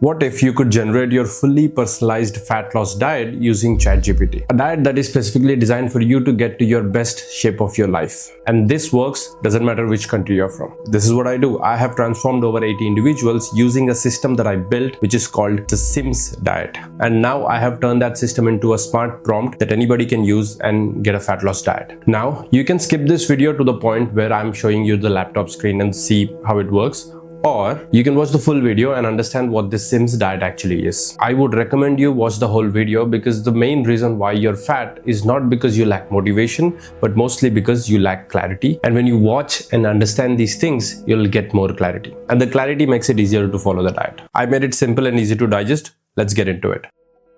What if you could generate your fully personalized fat loss diet using ChatGPT? A diet that is specifically designed for you to get to your best shape of your life. And this works, doesn't matter which country you're from. This is what I do. I have transformed over 80 individuals using a system that I built, which is called the Sims diet. And now I have turned that system into a smart prompt that anybody can use and get a fat loss diet. Now, you can skip this video to the point where I'm showing you the laptop screen and see how it works. Or you can watch the full video and understand what this Sims diet actually is. I would recommend you watch the whole video because the main reason why you're fat is not because you lack motivation, but mostly because you lack clarity. And when you watch and understand these things, you'll get more clarity. And the clarity makes it easier to follow the diet. I made it simple and easy to digest. Let's get into it.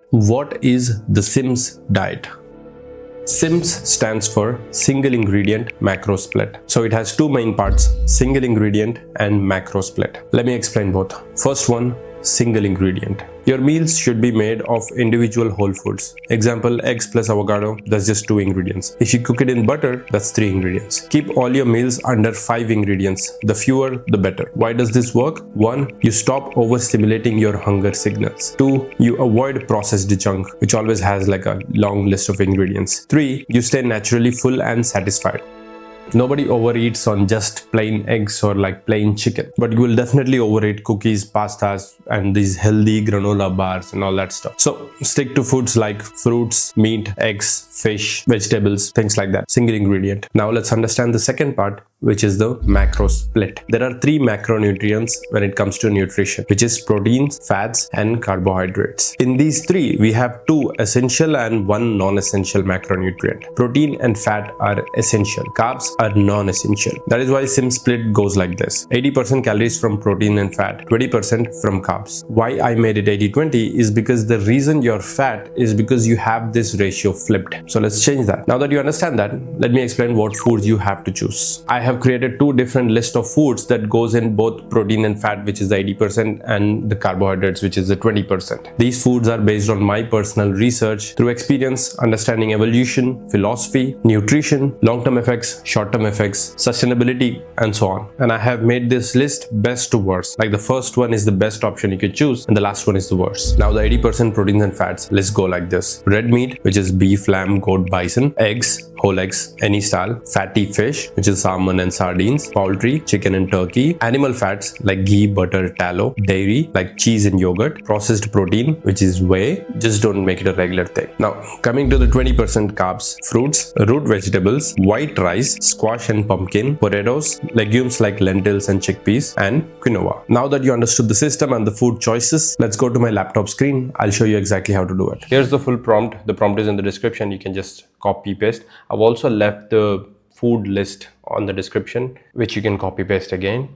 What is the Sims diet? SIMS stands for single ingredient macro split. So it has two main parts, single ingredient and macro split. Let me explain both. First one, single ingredient. Your meals should be made of individual whole foods. Example, eggs plus avocado, that's just 2 ingredients. If you cook it in butter, that's 3 ingredients. Keep all your meals under 5 ingredients. The fewer, the better. Why does this work? 1. You stop overstimulating your hunger signals. 2. You avoid processed junk, which always has like a long list of ingredients. 3. You stay naturally full and satisfied. Nobody overeats on just plain eggs or like plain chicken, but you will definitely overeat cookies, pastas, and these healthy granola bars and all that stuff. So stick to foods like fruits, meat, eggs, fish, vegetables, things like that. Single ingredient. Now let's understand the second part, which is the macro split. There are 3 macronutrients when it comes to nutrition, which is proteins, fats, and carbohydrates. In these 3, we have 2 essential and 1 non-essential macronutrient. Protein and fat are essential. Carbs are non-essential. That is why Sim split goes like this. 80% calories from protein and fat, 20% from carbs. Why I made it 80-20 is because the reason you're fat is because you have this ratio flipped. So let's change that. Now that you understand that, let me explain what foods you have to choose. I have created 2 different lists of foods that goes in both protein and fat, which is the 80%, and the carbohydrates, which is the 20%. These foods are based on my personal research through experience, understanding evolution, philosophy, nutrition, long-term effects, short-term effects, sustainability, and so on. And I have made this list best to worst. Like the first one is the best option you could choose, and the last one is the worst. Now the 80% proteins and fats, let's go like this. Red meat, which is beef, lamb, goat, bison. Eggs, whole eggs, any style. Fatty fish, which is salmon and sardines. Poultry, chicken and turkey. Animal fats like ghee, butter, tallow. Dairy, like cheese and yogurt. Processed protein, which is whey. Just don't make it a regular thing. Now, coming to the 20% carbs. Fruits, root vegetables, white rice, squash and pumpkin, potatoes, legumes like lentils and chickpeas, and quinoa. Now that you understood the system and the food choices, let's go to my laptop screen. I'll show you exactly how to do it. Here's the full prompt. The prompt is in the description. You can just copy paste. I've also left the food list on the description, which you can copy paste again.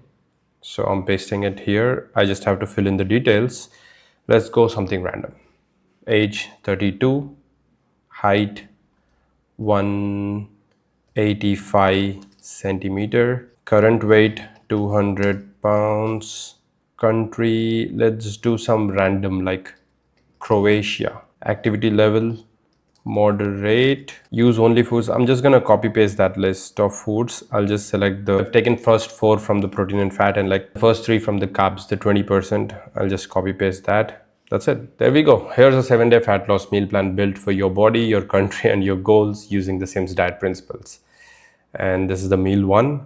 So I'm pasting it here. I just have to fill in the details. Let's go something random. Age 32, height 185 centimeter, current weight 200 pounds, country, let's do some random like Croatia, activity level moderate, use only foods. I'm just gonna copy paste that list of foods. I'll just select I've taken first 4 from the protein and fat and like first 3 from the carbs, the 20%. I'll just copy paste that. That's it. There we go. Here's a 7-day fat loss meal plan built for your body, your country, and your goals using the Sims diet principles. And this is the meal 1,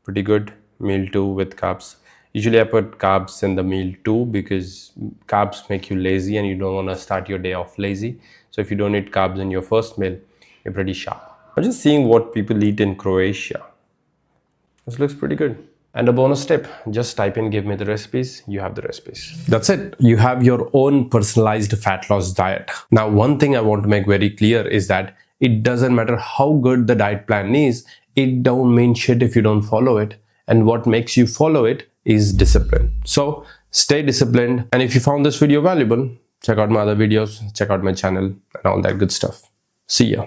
pretty good. Meal 2 with carbs. Usually I put carbs in the meal 2 because carbs make you lazy and you don't want to start your day off lazy. So if you don't eat carbs in your first meal, you're pretty sharp. I'm just seeing what people eat in Croatia. This looks pretty good. And a bonus tip, just type in give me the recipes, you have the recipes. That's it. You have your own personalized fat loss diet. Now, one thing I want to make very clear is that it doesn't matter how good the diet plan is, it don't mean shit if you don't follow it. And what makes you follow it is discipline. So stay disciplined. And if you found this video valuable, check out my other videos, check out my channel and all that good stuff. See ya.